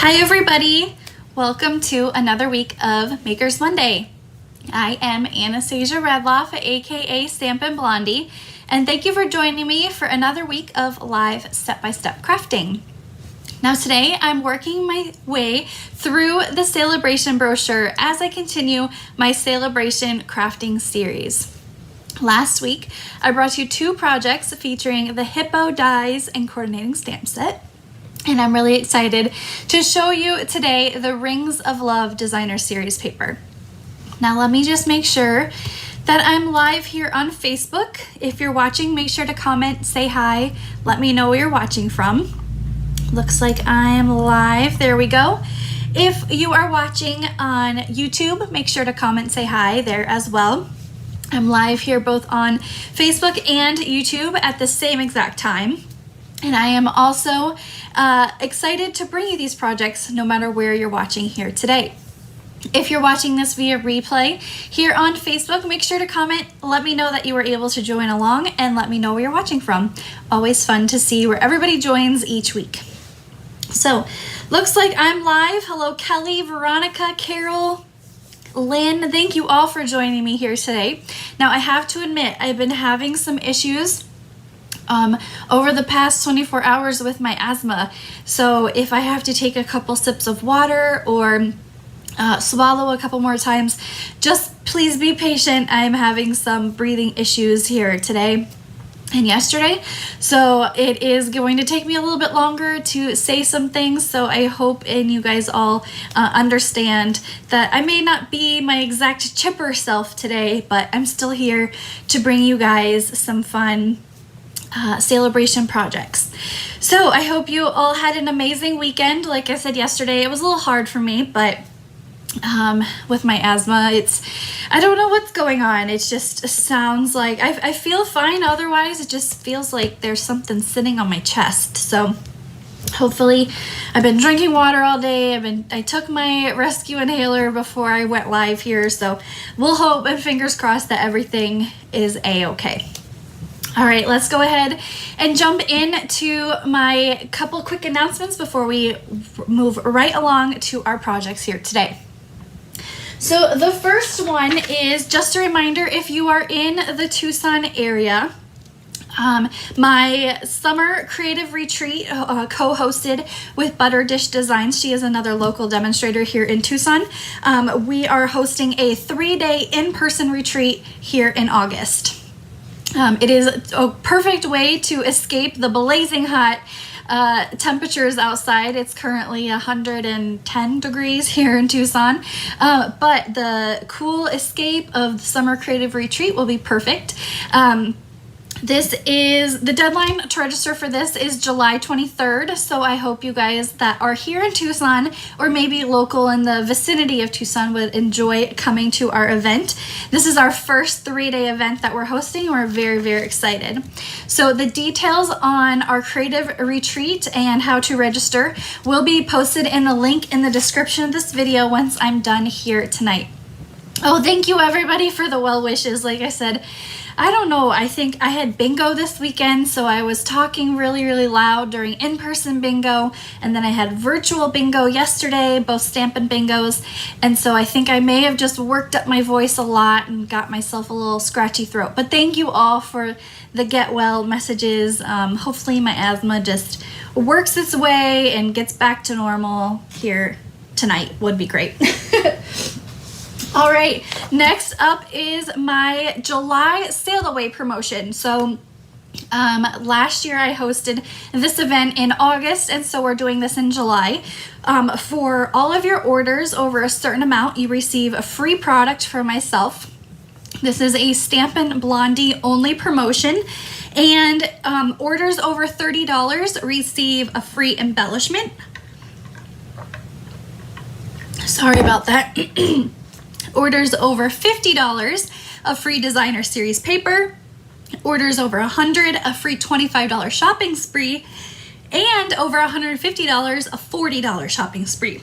Hi everybody, welcome to another week of Maker's Monday. I am Anastasia Redloff, aka Stampin' Blondie, and thank you for joining me for another week of live step-by-step crafting. Now today I'm working my way through the Sale-a-Bration brochure as I continue my Sale-a-Bration crafting series. Last week I brought you two projects featuring the Hippo dies and coordinating stamp set. And I'm really excited to show you today the Rings of Love Designer Series paper. Now let me just make sure that I'm live here on Facebook. If you're watching, make sure to comment, say hi, let me know where you're watching from. Looks like I'm live, there we go. If you are watching on YouTube, make sure to comment, say hi there as well. I'm live here both on Facebook and YouTube at the same exact time. And I am also excited to bring you these projects no matter where you're watching here today. If you're watching this via replay here on Facebook, make sure to comment, let me know that you were able to join along, and let me know where you're watching from. Always fun to see where everybody joins each week. So, looks like I'm live. Hello Kelly, Veronica, Carol, Lynn, thank you all for joining me here today. Now I have to admit, I've been having some issues over the past 24 hours with my asthma. So if I have to take a couple sips of water or swallow a couple more times, just please be patient. I'm having some breathing issues here today and yesterday. So it is going to take me a little bit longer to say some things. So I hope and you guys all understand that I may not be my exact chipper self today, but I'm still here to bring you guys some fun Sale-a-Bration projects. So I hope you all had an amazing weekend. Like I said yesterday, it was a little hard for me, but with my asthma, I don't know what's going on. It just sounds like I feel fine. Otherwise, it just feels like there's something sitting on my chest. So hopefully, I've been drinking water all day. I took my rescue inhaler before I went live here. So we'll hope and fingers crossed that everything is a-okay. All right, let's go ahead and jump into my couple quick announcements before we move right along to our projects here today. So the first one is just a reminder, if you are in the Tucson area, my summer creative retreat co-hosted with Butter Dish Designs. She is another local demonstrator here in Tucson. We are hosting a 3-day in-person retreat here in August. It is a perfect way to escape the blazing hot temperatures outside. It's currently 110 degrees here in Tucson, but the cool escape of the summer creative retreat will be perfect. The deadline to register for this is July 23rd, so I hope you guys that are here in Tucson or maybe local in the vicinity of Tucson would enjoy coming to our event. This is our first 3-day event that we're hosting. We're very, very excited. So the details on our creative retreat and how to register will be posted in the link in the description of this video once I'm done here tonight. Oh, thank you everybody for the well wishes. Like I said, I don't know, I think I had bingo this weekend, so I was talking really, really loud during in-person bingo, and then I had virtual bingo yesterday, both Stampin' Bingos, and so I think I may have just worked up my voice a lot and got myself a little scratchy throat. But thank you all for the get well messages. Hopefully my asthma just works its way and gets back to normal here tonight would be great. All right, next up is my July Sail Away promotion. So last year I hosted this event in August, and so we're doing this in July. For all of your orders over a certain amount, you receive a free product from myself. This is a Stampin' Blondie only promotion, and orders over $30 receive a free embellishment. Sorry about that. Orders over $50, a free designer series paper. Orders over $100, a free $25 shopping spree. And over $150, a $40 shopping spree.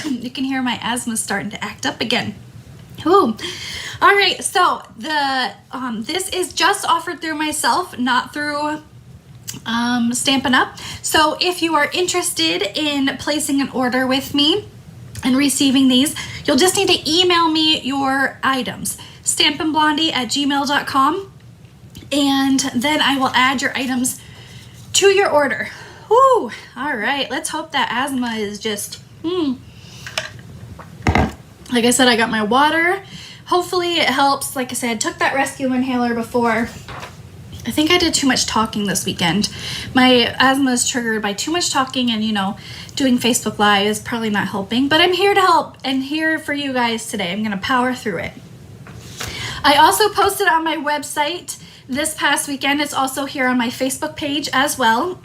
You can hear my asthma starting to act up again. Ooh. All right, so this is just offered through myself, not through Stampin' Up. So if you are interested in placing an order with me and receiving these, you'll just need to email me your items, stampinblondie@gmail.com, and then I will add your items to your order. Woo! All right, let's hope that asthma is just, Like I said, I got my water. Hopefully it helps. Like I said, I took that rescue inhaler before. I think I did too much talking this weekend. My asthma is triggered by too much talking, and doing Facebook Live is probably not helping, but I'm here to help and here for you guys today. I'm gonna power through it. I also posted on my website this past weekend. It's also here on my Facebook page as well.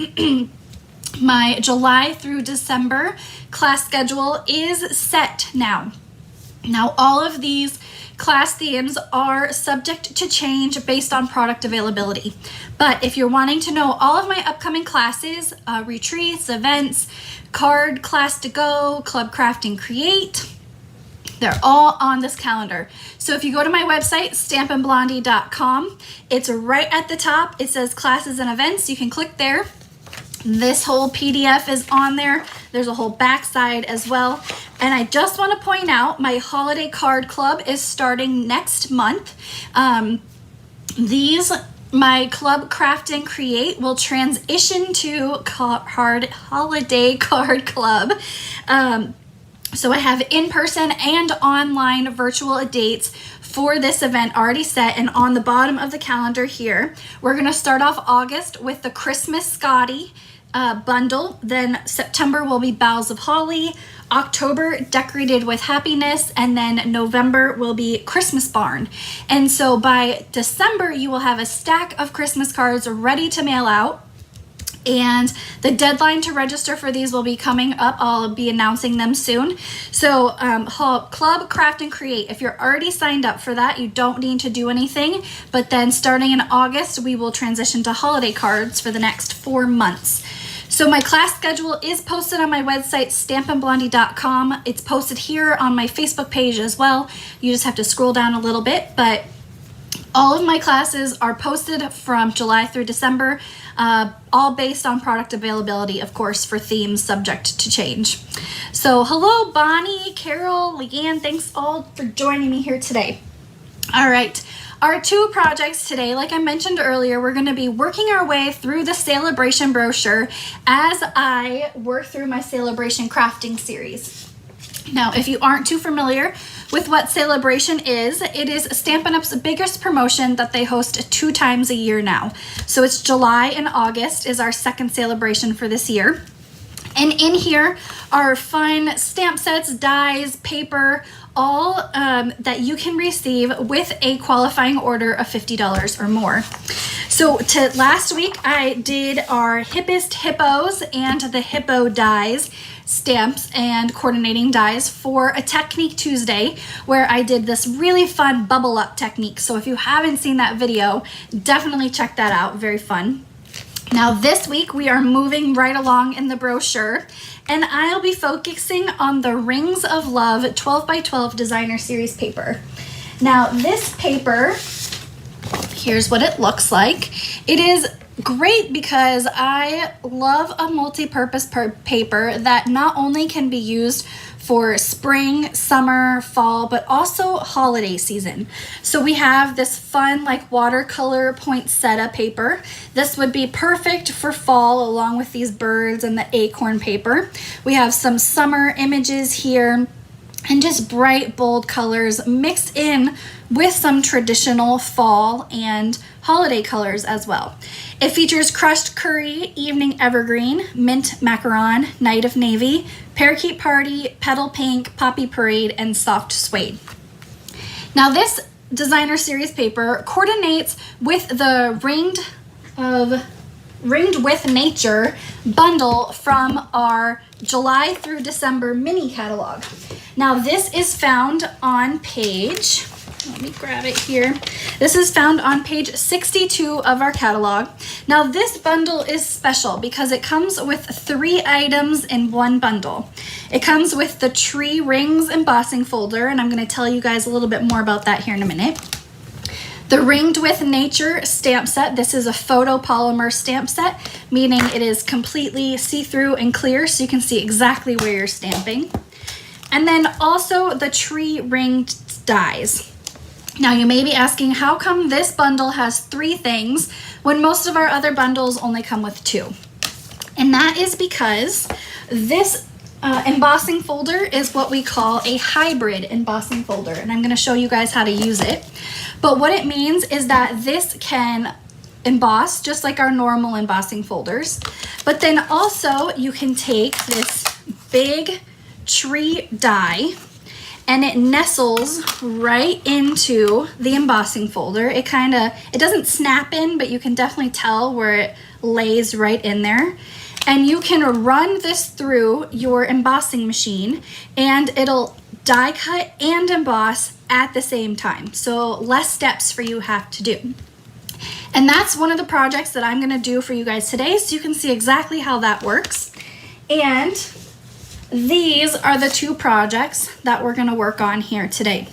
My July through December class schedule is set now. Now, all of these class themes are subject to change based on product availability. But if you're wanting to know all of my upcoming classes, retreats, events, card class to go, club craft and create, they're all on this calendar. So if you go to my website, stampinblondie.com, it's right at the top. It says classes and events. You can click there. This whole PDF is on there. There's a whole backside as well. And I just want to point out my holiday card club is starting next month. My club craft and create will transition to holiday card club. So I have in-person and online virtual dates for this event already set, and on the bottom of the calendar here, we're going to start off August with the Christmas Scotty bundle. Then September will be Boughs of Holly, October Decorated with Happiness, and then November will be Christmas Barn. And so by December, you will have a stack of Christmas cards ready to mail out. And the deadline to register for these will be coming up. I'll be announcing them soon. So Club Craft and Create, if you're already signed up for that, you don't need to do anything. But then starting in August, we will transition to holiday cards for the next 4 months. So my class schedule is posted on my website, stampinblondie.com. It's posted here on my Facebook page as well. You just have to scroll down a little bit, but all of my classes are posted from July through December, all based on product availability, of course, for themes subject to change. So hello, Bonnie, Carol, Leanne, thanks all for joining me here today. All right, our 2 projects today, like I mentioned earlier, we're going to be working our way through the Sale-a-Bration brochure as I work through my Sale-a-Bration crafting series. Now, if you aren't too familiar with what Sale-a-Bration is, it is Stampin' Up's biggest promotion that they host 2 times a year now. So it's July and August is our second Sale-a-Bration for this year. And in here are fun stamp sets, dies, paper, all that you can receive with a qualifying order of $50 or more. So last week I did our Hippest Hippos and the Hippo dies stamps and coordinating dies for a Technique Tuesday, where I did this really fun bubble up technique. So if you haven't seen that video, definitely check that out. Very fun. Now this week we are moving right along in the brochure, and I'll be focusing on the Rings of Love 12x12 designer series paper. Now this paper, here's what it looks like. It is great because I love a multi-purpose paper that not only can be used for spring, summer, fall, but also holiday season. So we have this fun like watercolor poinsettia paper. This would be perfect for fall along with these birds and the acorn paper. We have some summer images here and just bright, bold colors mixed in with some traditional fall and holiday colors as well. It features crushed curry, evening evergreen, mint macaron, night of navy, parakeet party, petal pink, poppy parade, and soft suede. Now this designer series paper coordinates with the Ringed with Nature bundle from our July through December mini catalog. Now this is found on page, let me grab it here. This is found on page 62 of our catalog. Now this bundle is special because it comes with 3 items in one bundle. It comes with the tree rings embossing folder, and I'm going to tell you guys a little bit more about that here in a minute. The Ringed with Nature stamp set. This is a photopolymer stamp set, meaning it is completely see-through and clear so you can see exactly where you're stamping. And then also the tree ringed dies. Now you may be asking, how come this bundle has 3 things when most of our other bundles only come with 2? And that is because this embossing folder is what we call a hybrid embossing folder, and I'm going to show you guys how to use it. But what it means is that this can emboss just like our normal embossing folders, but then also you can take this big tree die and it nestles right into the embossing folder. It doesn't snap in, but you can definitely tell where it lays right in there. And you can run this through your embossing machine and it'll die cut and emboss at the same time. So less steps for you have to do. And that's one of the projects that I'm gonna do for you guys today so you can see exactly how that works. And these are the 2 projects that we're gonna work on here today.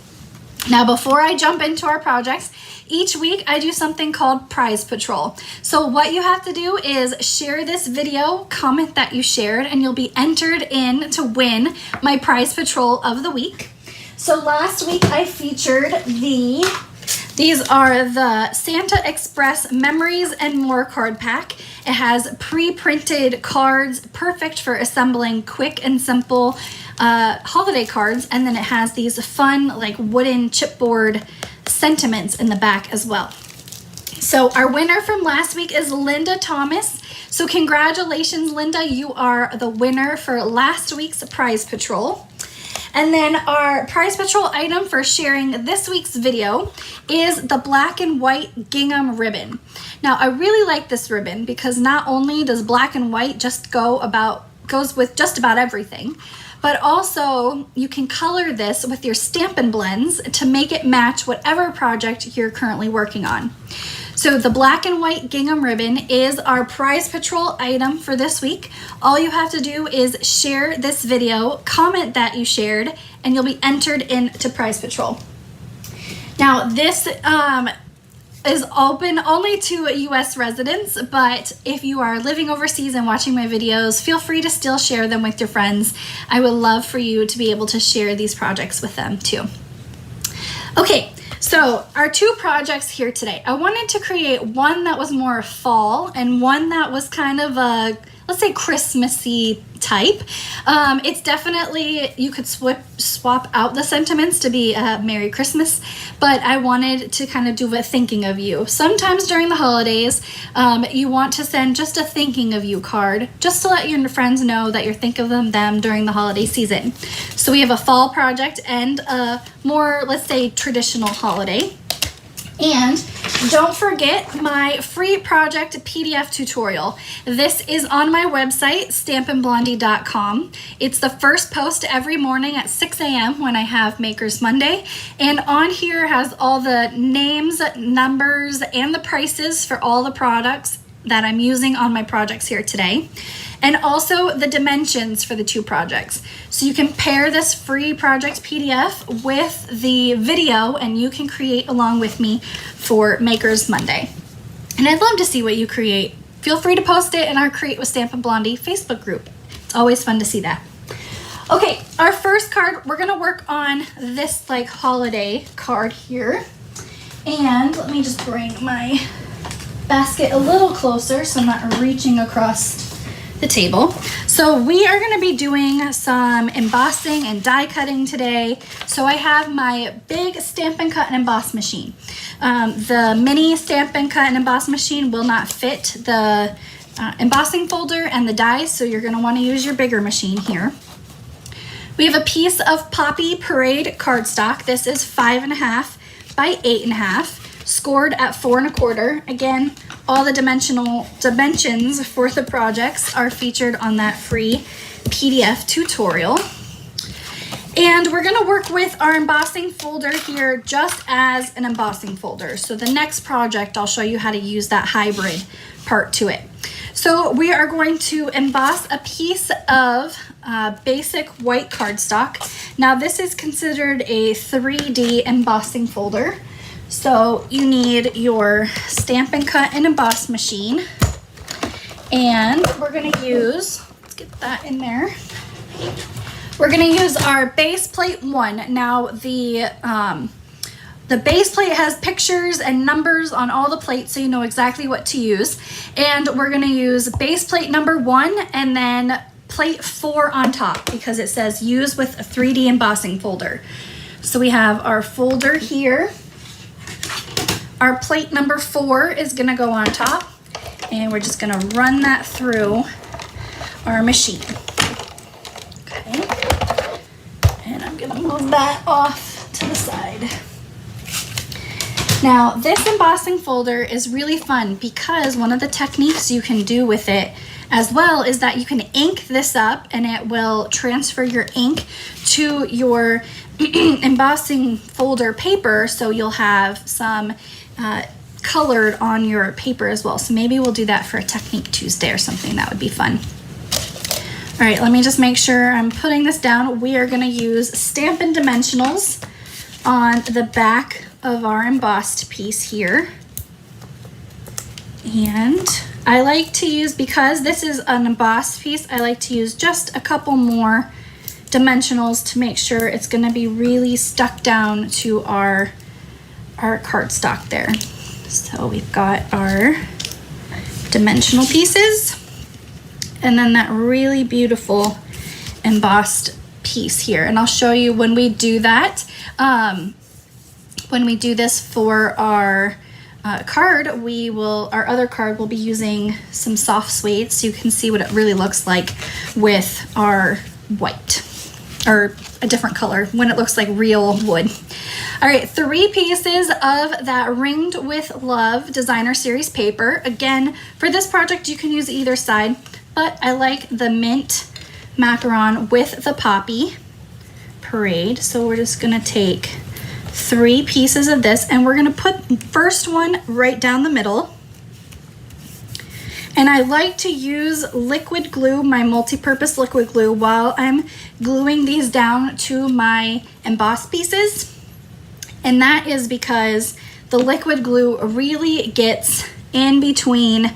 Now, before I jump into our projects, each week I do something called Prize Patrol. So what you have to do is share this video, comment that you shared, and you'll be entered in to win my Prize Patrol of the week. So last week I featured these are the Santa Express Memories and More card pack. It has pre-printed cards, perfect for assembling quick and simple holiday cards, and then it has these fun like wooden chipboard sentiments in the back as well. So our winner from last week is Linda Thomas. So congratulations, Linda, you are the winner for last week's Prize Patrol. And then our Prize Patrol item for sharing this week's video is the black and white gingham ribbon. Now I really like this ribbon because not only does black and white just goes with just about everything, but also you can color this with your Stampin' Blends to make it match whatever project you're currently working on. So the black and white gingham ribbon is our Prize Patrol item for this week. All you have to do is share this video, comment that you shared, and you'll be entered into Prize Patrol. Now this is open only to US residents, but if you are living overseas and watching my videos, feel free to still share them with your friends. I would love for you to be able to share these projects with them too. Okay, so our 2 projects here today. I wanted to create one that was more fall and one that was kind of a, let's say, Christmassy type. It's definitely, you could swap out the sentiments to be Merry Christmas, but I wanted to kind of do a thinking of you. Sometimes during the holidays, you want to send just a thinking of you card, just to let your friends know that you're thinking of them during the holiday season. So we have a fall project and a more, let's say, traditional holiday. And don't forget my free project PDF tutorial. This is on my website, stampinblondie.com. It's the first post every morning at 6 a.m. when I have Makers Monday. And on here has all the names, numbers, and the prices for all the products that I'm using on my projects here today. And also the dimensions for the 2 projects. So you can pair this free project PDF with the video and you can create along with me for Makers Monday. And I'd love to see what you create. Feel free to post it in our Create with Stampin' Blondie Facebook group. It's always fun to see that. Okay, our first card, we're gonna work on this like holiday card here. And let me just bring my basket a little closer so I'm not reaching across the table. So we are going to be doing some embossing and die cutting today. So I have my big Stampin' Cut and Emboss machine. The mini Stampin' Cut and Emboss machine will not fit the embossing folder and the dies, so you're going to want to use your bigger machine here. We have a piece of Poppy Parade cardstock. This is 5.5 by 8.5, scored at 4 1/4. Again, all the dimensions for the projects are featured on that free PDF tutorial. And we're gonna work with our embossing folder here just as an embossing folder. So the next project, I'll show you how to use that hybrid part to it. So we are going to emboss a piece of basic white cardstock. Now this is considered a 3D embossing folder. So you need your Stamp and Cut and Emboss machine. And we're gonna use, let's get that in there. We're gonna use our base plate 1. Now the base plate has pictures and numbers on all the plates so you know exactly what to use. And we're gonna use base plate number 1 and then plate 4 on top because it says use with a 3D embossing folder. So we have our folder here. Our plate number 4 is gonna go on top and we're just gonna run that through our machine. Okay, and I'm gonna move that off to the side. Now, this embossing folder is really fun because one of the techniques you can do with it as well is that you can ink this up and it will transfer your ink to your embossing folder paper, so you'll have some colored on your paper as well. So maybe we'll do that for a Technique Tuesday or something. That would be fun. All right, let me just make sure I'm putting this down. We are gonna use Stampin' Dimensionals on the back of our embossed piece here. And I like to use, because this is an embossed piece, I like to use just a couple more dimensionals to make sure it's gonna be really stuck down to our cardstock there. So we've got our dimensional pieces and then that really beautiful embossed piece here. And I'll show you when we do that. When we do this for our card, our other card will be using some soft suede so you can see what it really looks like with our white, or a different color when it looks like real wood. All right, 3 pieces of that Ringed with Love designer series paper. Again, for this project you can use either side, but I like the mint macaron with the poppy parade. So we're just gonna take 3 pieces of this and we're gonna put the first one right down the middle. And I like to use liquid glue, my multi-purpose liquid glue, while I'm gluing these down to my embossed pieces. And that is because the liquid glue really gets in between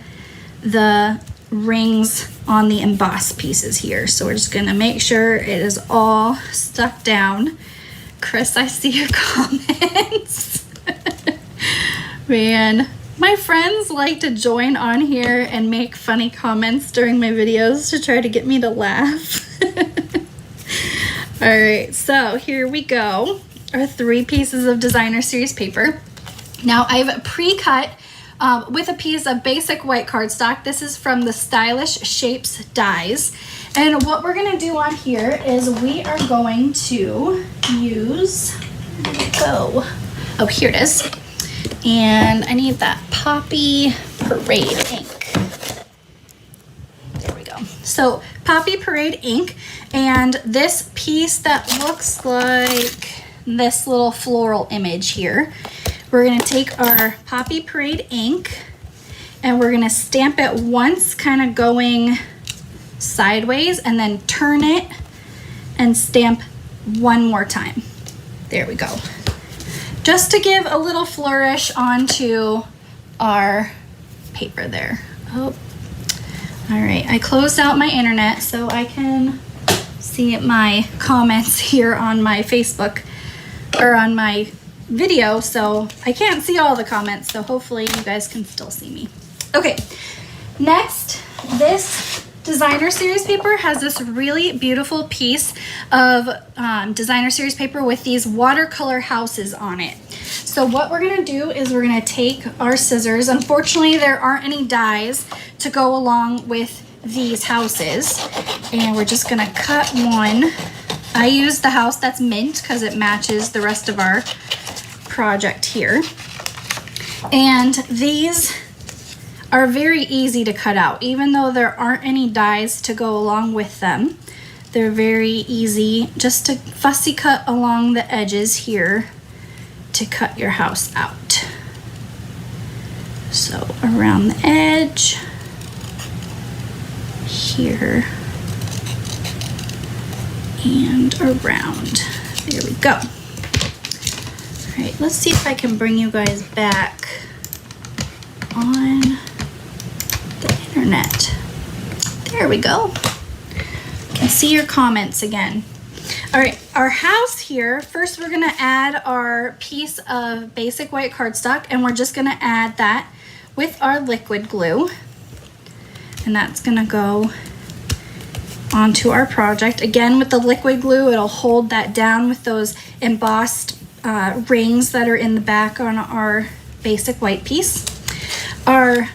the rings on the embossed pieces here. So we're just gonna make sure it is all stuck down. Chris, I see your comments. Man, my friends like to join on here and make funny comments during my videos to try to get me to laugh. All right, so here we go. Our 3 pieces of designer series paper. Now I've pre-cut with a piece of basic white cardstock. This is from the Stylish Shapes dies. And what we're gonna do on here is we are going to use, where did it go? Oh, here it is. And I need that Poppy Parade ink. There we go. So Poppy Parade ink, and this piece that looks like this little floral image here, we're gonna take our Poppy Parade ink and we're gonna stamp it once, kind of going sideways, and then turn it and stamp one more time. There we go. Just to give a little flourish onto our paper there. Oh, all right. I closed out my internet so I can see my comments here on my Facebook or on my video. So I can't see all the comments, so hopefully you guys can still see me. Okay, next, this designer series paper has this really beautiful piece of designer series paper with these watercolor houses on it. So what we're gonna do is we're gonna take our scissors. Unfortunately, there aren't any dies to go along with these houses, and we're just gonna cut one. I use the house that's mint because it matches the rest of our project here. And these are very easy to cut out. Even though there aren't any dies to go along with them, they're very easy just to fussy cut along the edges here to cut your house out. So around the edge here and around. There we go. All right, let's see if I can bring you guys back on the internet. There we go. I can see your comments again. All right, our house here, first we're gonna add our piece of basic white cardstock, and we're just gonna add that with our liquid glue. And that's gonna go onto our project. Again, with the liquid glue, it'll hold that down with those embossed rings that are in the back on our basic white piece. Our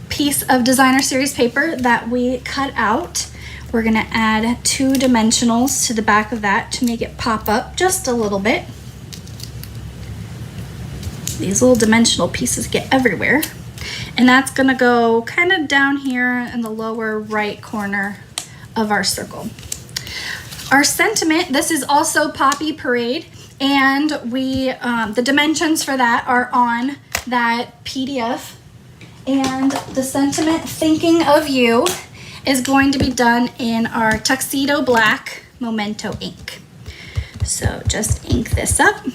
piece of designer series paper that we cut out, we're gonna add 2 dimensionals to the back of that to make it pop up just a little bit. These little dimensional pieces get everywhere. And that's gonna go kind of down here in the lower right corner of our circle. Our sentiment, this is also Poppy Parade, and we the dimensions for that are on that PDF. And the sentiment, Thinking of You, is going to be done in our Tuxedo Black Memento ink. So just ink this up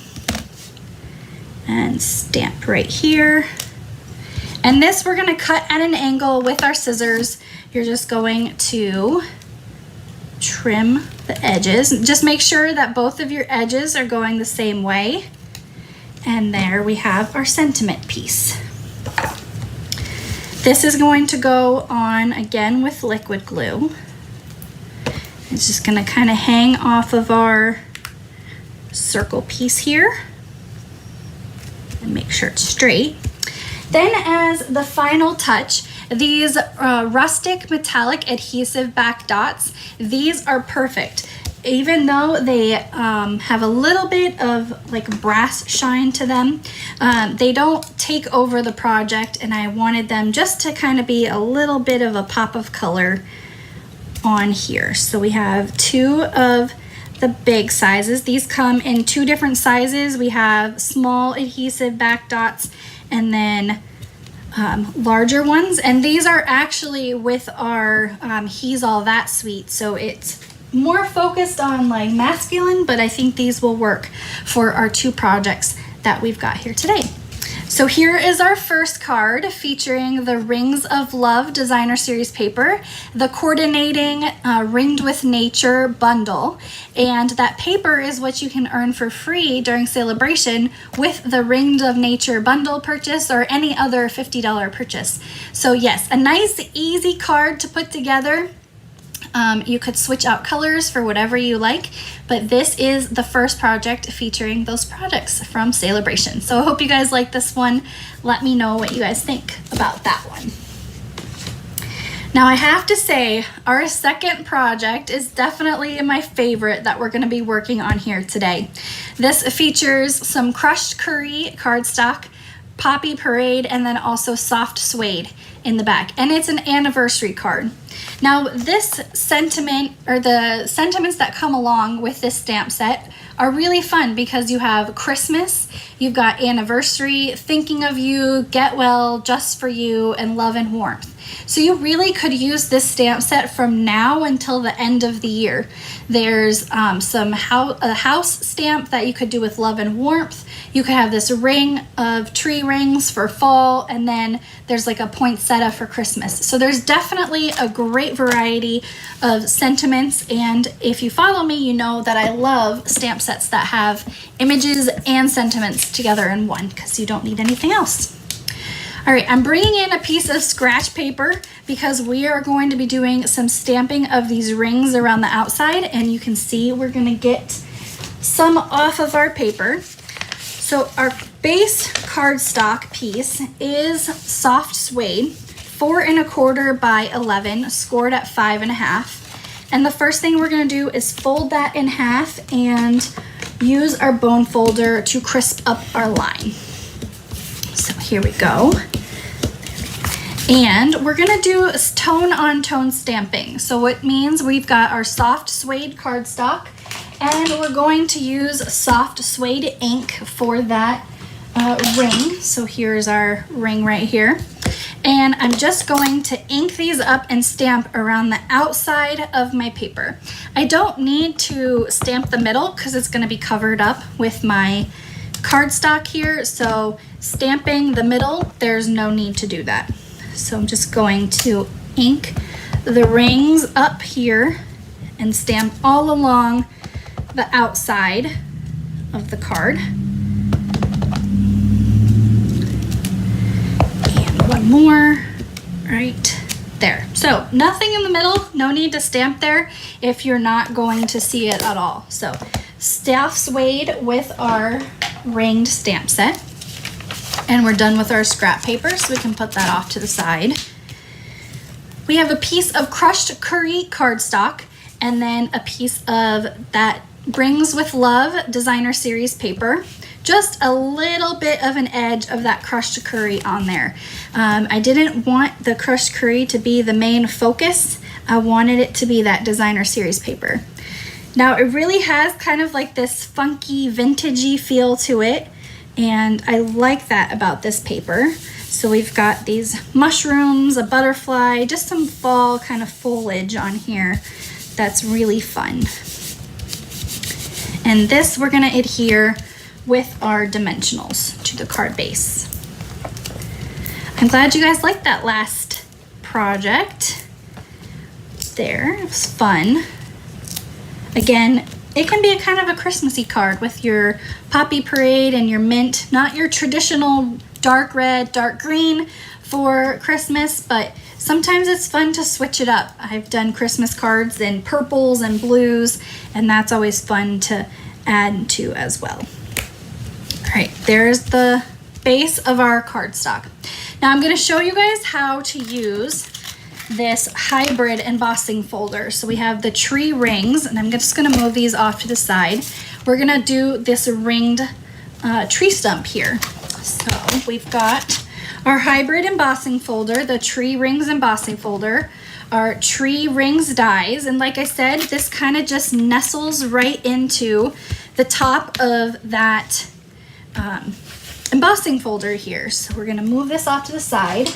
and stamp right here. And this we're gonna cut at an angle with our scissors. You're just going to trim the edges. Just make sure that both of your edges are going the same way. And there we have our sentiment piece. This is going to go on again with liquid glue. It's just gonna kind of hang off of our circle piece here and make sure it's straight. Then as the final touch, these rustic metallic adhesive back dots, these are perfect. Even though they have a little bit of like brass shine to them, they don't take over the project, and I wanted them just to kind of be a little bit of a pop of color on here. So we have 2 of the big sizes. These come in 2 different sizes. We have small adhesive back dots and then larger ones, and these are actually with our He's All That suite, so it's more focused on like masculine, but I think these will work for our 2 projects that we've got here today. So here is our first card featuring the Rings of Love designer series paper, the coordinating Ringed with Nature bundle, and that paper is what you can earn for free during Sale-a-Bration with the Ringed of Nature bundle purchase or any other $50 purchase. So yes, a nice easy card to put together. You could switch out colors for whatever you like, but this is the first project featuring those products from Sale-a-Bration. So I hope you guys like this one. Let me know what you guys think about that one. Now I have to say, our second project is definitely my favorite that we're going to be working on here today. This features some crushed curry cardstock, Poppy Parade, and then also soft suede in the back, and it's an anniversary card. Now this sentiment, or the sentiments that come along with this stamp set, are really fun because you have Christmas, you've got anniversary, thinking of you, get well, just for you, and love and warmth. So you really could use this stamp set from now until the end of the year. There's a house stamp that you could do with love and warmth. You could have this ring of tree rings for fall, and then there's like a poinsettia for Christmas. So there's definitely a great variety of sentiments, and if you follow me, you know that I love stamp sets that have images and sentiments together in one because you don't need anything else. All right, I'm bringing in a piece of scratch paper because we are going to be doing some stamping of these rings around the outside, and you can see we're gonna get some off of our paper. So our base cardstock piece is soft suede, 4 1/4 by 11, scored at 5 1/2. And the first thing we're gonna do is fold that in half and use our bone folder to crisp up our line. So here we go. And we're gonna do tone on tone stamping. So it means we've got our soft suede cardstock, and we're going to use soft suede ink for that ring. So here's our ring right here. And I'm just going to ink these up and stamp around the outside of my paper. I don't need to stamp the middle because it's going to be covered up with my cardstock here. So stamping the middle, there's no need to do that. So I'm just going to ink the rings up here and stamp all along the outside of the card. And one more right there. So nothing in the middle, no need to stamp there if you're not going to see it at all. So staff suede with our ringed stamp set. And we're done with our scrap paper, so we can put that off to the side. We have a piece of crushed curry cardstock and then a piece of that Brings with Love designer series paper. Just a little bit of an edge of that crushed curry on there. I didn't want the crushed curry to be the main focus. I wanted it to be that designer series paper. Now it really has kind of like this funky vintagey feel to it, and I like that about this paper. So we've got these mushrooms, a butterfly, just some fall kind of foliage on here. That's really fun. And this we're gonna adhere with our dimensionals to the card base. I'm glad you guys liked that last project. There, it was fun. Again, it can be a kind of a Christmassy card with your poppy parade and your mint, not your traditional dark red, dark green for Christmas, but sometimes it's fun to switch it up. I've done Christmas cards in purples and blues, and that's always fun to add to as well. All right, there's the base of our cardstock. Now I'm going to show you guys how to use this hybrid embossing folder. So we have the tree rings, and I'm just going to move these off to the side. We're going to do this ringed tree stump here. So we've got our hybrid embossing folder, the tree rings embossing folder, our tree rings dies, and like I said, this kind of just nestles right into the top of that embossing folder here. So we're going to move this off to the side.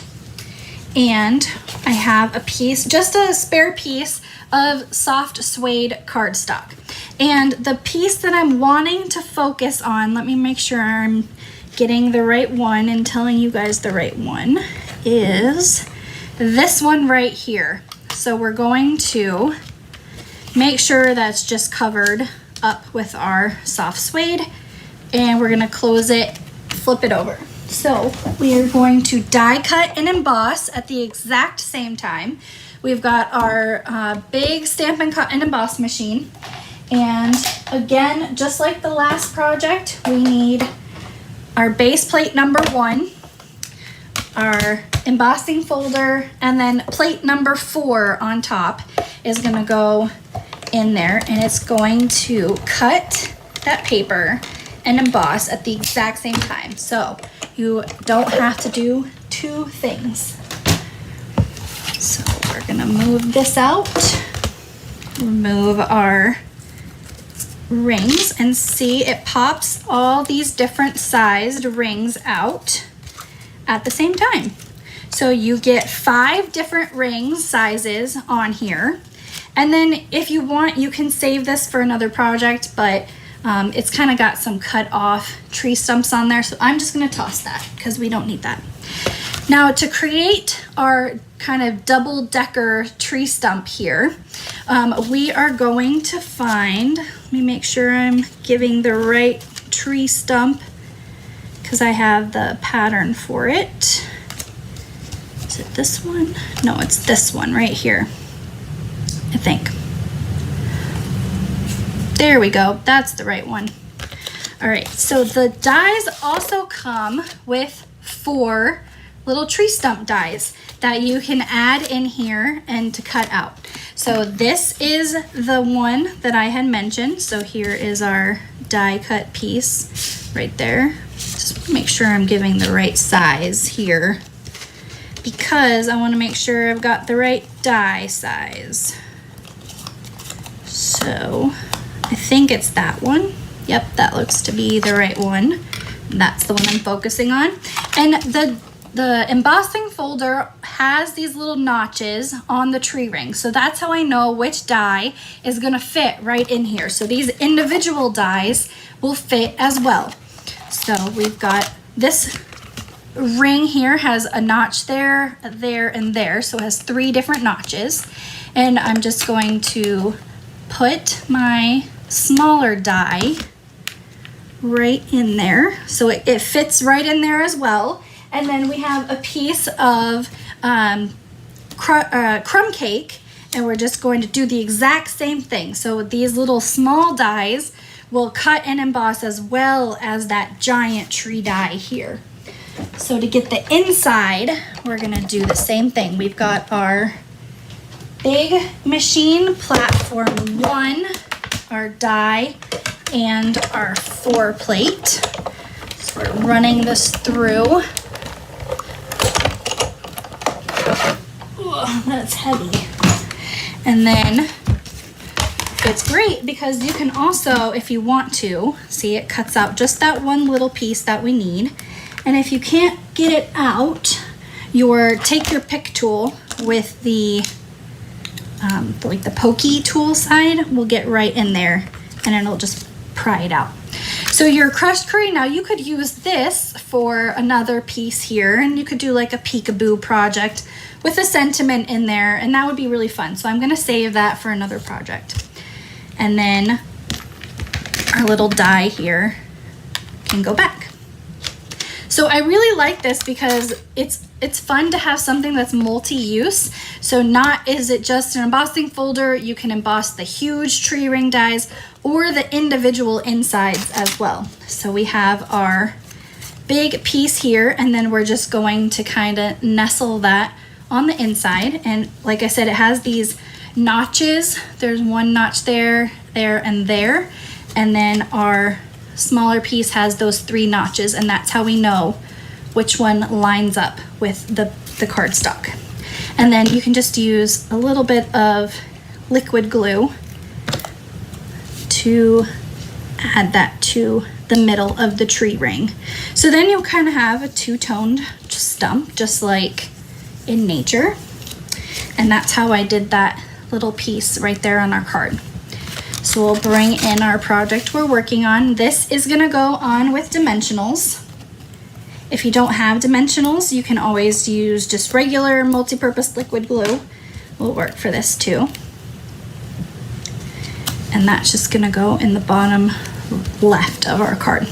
And I have a piece, just a spare piece of soft suede cardstock. And the piece that I'm wanting to focus on, let me make sure I'm getting the right one and telling you guys the right one, is this one right here. So we're going to make sure that's just covered up with our soft suede, and we're gonna close it, flip it over. So we are going to die cut and emboss at the exact same time. We've got our big stamp and cut and emboss machine. And again, just like the last project, we need our base plate number 1, our embossing folder, and then plate number 4 on top is gonna go in there, and it's going to cut that paper and emboss at the exact same time. So you don't have to do 2 things. So we're gonna move this out, remove our rings, and see it pops all these different sized rings out at the same time. So you get 5 different ring sizes on here. And then if you want, you can save this for another project, but it's kind of got some cut off tree stumps on there. So I'm just gonna toss that because we don't need that. Now to create our kind of double-decker tree stump here, we are going to find, let me make sure I'm giving the right tree stump because I have the pattern for it. Is it this one? No, it's this one right here, I think. There we go, that's the right one. All right, so the dies also come with 4 little tree stump dies that you can add in here and to cut out. So this is the one that I had mentioned. So here is our die cut piece right there. Just make sure I'm giving the right size here because I want to make sure I've got the right die size. So I think it's that one. Yep, that looks to be the right one. That's the one I'm focusing on. And the the embossing folder has these little notches on the tree ring. So that's how I know which die is gonna fit right in here. So these individual dies will fit as well. So we've got this ring here has a notch there, there, and there. So it has 3 different notches. And I'm just going to put my smaller die right in there. So it fits right in there as well. And then we have a piece of crumb cake, and we're just going to do the exact same thing. So these little small dies will cut and emboss as well as that giant tree die here. So to get the inside, we're gonna do the same thing. We've got our big machine platform 1, our die, and our 4 plate. So we're running this through. Ugh, that's heavy. And then it's great because you can also, if you want to, see it cuts out just that one little piece that we need. And if you can't get it out, take your pick tool with the like the pokey tool side will get right in there, and it'll just pry it out. So your crushed curry, now you could use this for another piece here, and you could do like a peekaboo project with a sentiment in there, and that would be really fun. So I'm gonna save that for another project. And then our little die here can go back. So I really like this because it's fun to have something that's multi-use. So not is it just an embossing folder, you can emboss the huge tree ring dies or the individual insides as well. So we have our big piece here, and then we're just going to kind of nestle that on the inside. And like I said, it has these notches. There's 1 notch there, there, and there. And then our smaller piece has those 3 notches, and that's how we know which one lines up with the cardstock. And then you can just use a little bit of liquid glue to add that to the middle of the tree ring. So then you'll kind of have a 2-toned stump, just like in nature. And that's how I did that little piece right there on our card. So we'll bring in our project we're working on. This is gonna go on with dimensionals. If you don't have dimensionals, you can always use just regular multi-purpose liquid glue. Will work for this too. And that's just gonna go in the bottom left of our card.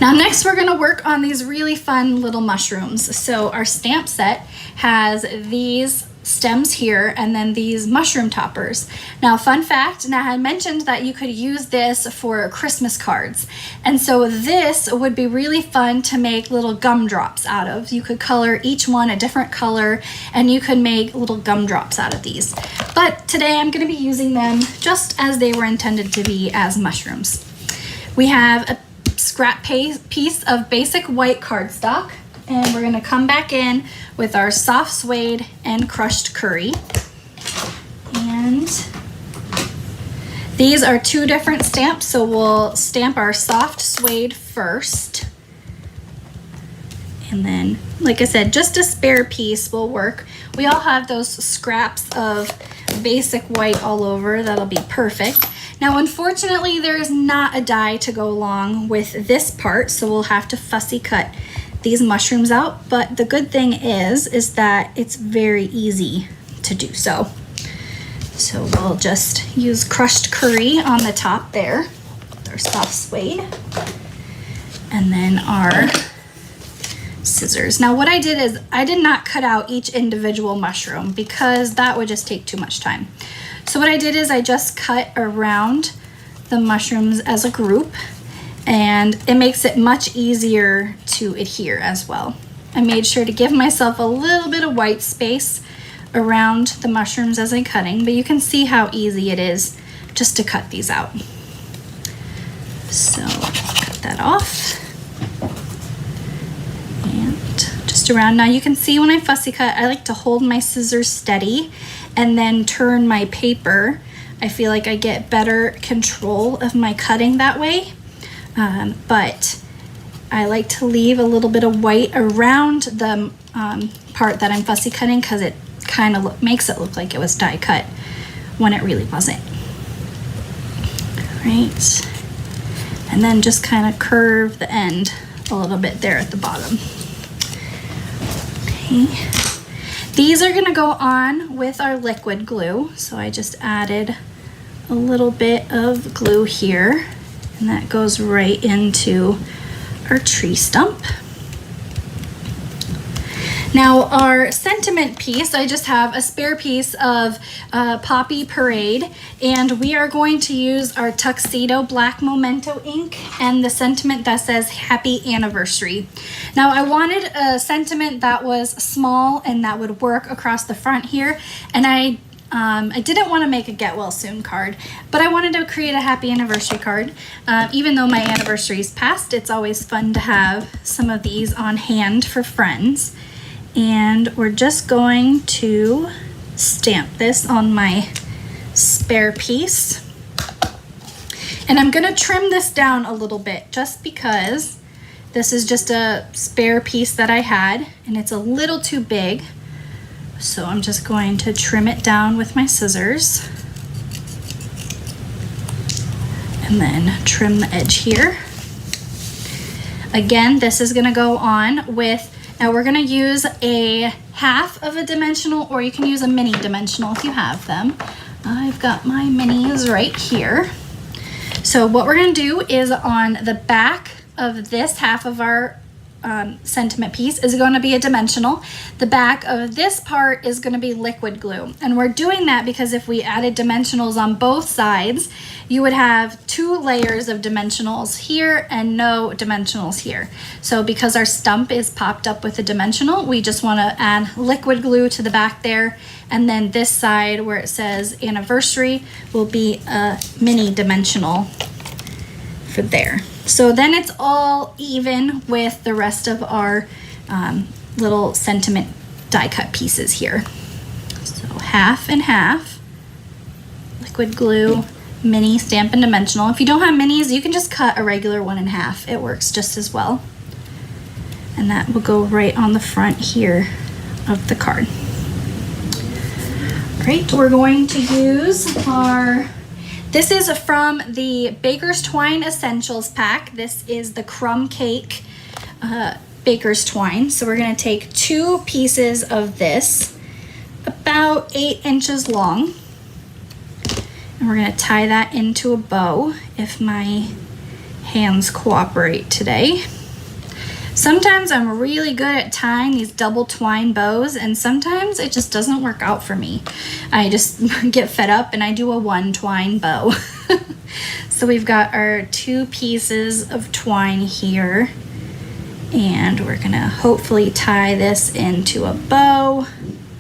Now next we're gonna work on these really fun little mushrooms. So our stamp set has these stems here and then these mushroom toppers. Now fun fact, now I had mentioned that you could use this for Christmas cards, and so this would be really fun to make little gumdrops out of. You could color each one a different color and you could make little gumdrops out of these. But today I'm going to be using them just as they were intended to be, as mushrooms. We have a scrap piece of basic white cardstock, and we're gonna come back in with our soft suede and crushed curry. And these are 2 different stamps, so we'll stamp our soft suede first. And then, like I said, just a spare piece will work. We all have those scraps of basic white all over, that'll be perfect. Now, unfortunately, there is not a die to go along with this part, so we'll have to fussy cut these mushrooms out, but the good thing is that it's very easy to do so. So we'll just use crushed curry on the top there with our soft suede, and then our scissors. Now what I did is I did not cut out each individual mushroom because that would just take too much time. So what I did is I just cut around the mushrooms as a group, and it makes it much easier to adhere as well. I made sure to give myself a little bit of white space around the mushrooms as I'm cutting, but you can see how easy it is just to cut these out. So cut that off. And just around. Now you can see when I fussy cut, I like to hold my scissors steady and then turn my paper. I feel like I get better control of my cutting that way. But I like to leave a little bit of white around the part that I'm fussy cutting because it kind of makes it look like it was die cut when it really wasn't. Right, and then just kind of curve the end a little bit there at the bottom. Okay, these are gonna go on with our liquid glue, so I just added a little bit of glue here, and that goes right into our tree stump. Now our sentiment piece, I just have a spare piece of Poppy Parade, and we are going to use our Tuxedo Black Memento ink and the sentiment that says Happy Anniversary. Now I wanted a sentiment that was small and that would work across the front here, and I didn't want to make a get well soon card, but I wanted to create a happy anniversary card. Even though my anniversary is past, it's always fun to have some of these on hand for friends. And we're just going to stamp this on my spare piece. And I'm gonna trim this down a little bit just because this is just a spare piece that I had and it's a little too big. So I'm just going to trim it down with my scissors and then trim the edge here. Again, this is gonna go on with, now we're gonna use a half of a dimensional, or you can use a mini dimensional if you have them. I've got my minis right here. So what we're gonna do is on the back of this half of our sentiment piece is going to be a dimensional. The back of this part is going to be liquid glue, and we're doing that because if we added dimensionals on both sides, you would have 2 layers of dimensionals here and no dimensionals here. So because our stump is popped up with a dimensional, we just want to add liquid glue to the back there, and then this side where it says anniversary will be a mini dimensional for there. So then it's all even with the rest of our little sentiment die cut pieces here. So half and half, liquid glue, mini, stamp, and dimensional. If you don't have minis, you can just cut a regular one in half. It works just as well. And that will go right on the front here of the card. Great, we're going to use our, this is from the Baker's Twine Essentials pack. This is the Crumb Cake Baker's Twine. So we're gonna take 2 pieces of this, about 8 inches long. And we're gonna tie that into a bow if my hands cooperate today. Sometimes I'm really good at tying these double twine bows, and sometimes it just doesn't work out for me. I just get fed up and I do a 1 twine bow. So we've got our 2 pieces of twine here, and we're gonna hopefully tie this into a bow.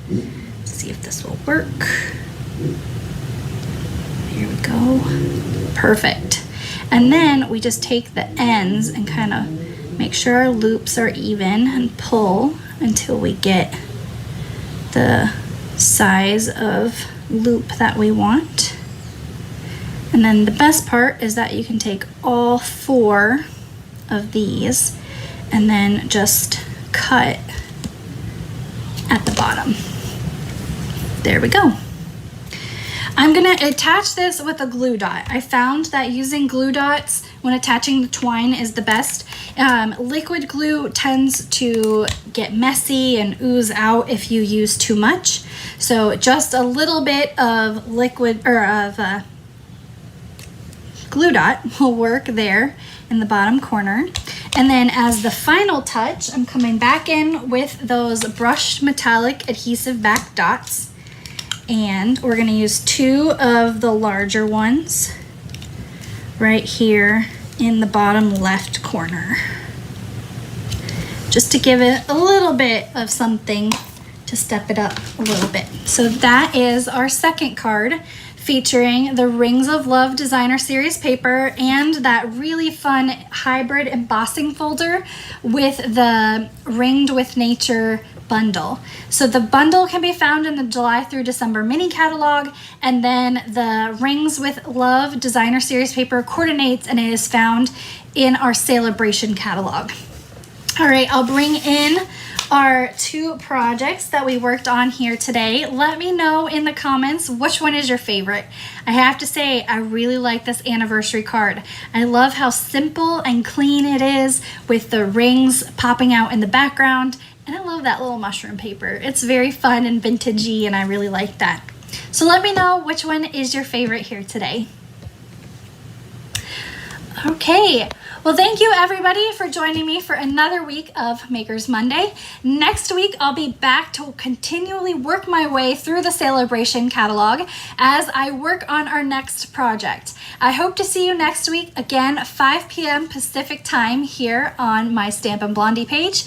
Let's see if this will work. Here we go. Perfect. And then we just take the ends and kind of make sure our loops are even and pull until we get the size of loop that we want. And then the best part is that you can take all 4 of these and then just cut at the bottom. There we go. I'm gonna attach this with a glue dot. I found that using glue dots when attaching the twine is the best. Liquid glue tends to get messy and ooze out if you use too much. So just a little bit of liquid or of glue dot will work there in the bottom corner. And then as the final touch, I'm coming back in with those brushed metallic adhesive back dots. And we're gonna use 2 of the larger ones right here in the bottom left corner, just to give it a little bit of something to step it up a little bit. So that is our second card, featuring the Rings of Love Designer Series paper and that really fun hybrid embossing folder with the Ringed with Nature bundle. So the bundle can be found in the July through December mini catalog, and then the Rings with Love designer series paper coordinates, and it is found in our Sale-a-Bration catalog. All right, I'll bring in our 2 projects that we worked on here today. Let me know in the comments which one is your favorite. I have to say, I really like this anniversary card. I love how simple and clean it is with the rings popping out in the background, and I love that little mushroom paper. It's very fun and vintagey, and I really like that. So let me know which one is your favorite here today. Okay, well, thank you everybody for joining me for another week of Makers Monday. Next week, I'll be back to continually work my way through the Sale-a-Bration catalog as I work on our next project. I hope to see you next week, again, 5 p.m. Pacific time here on my Stampin' Blondie page.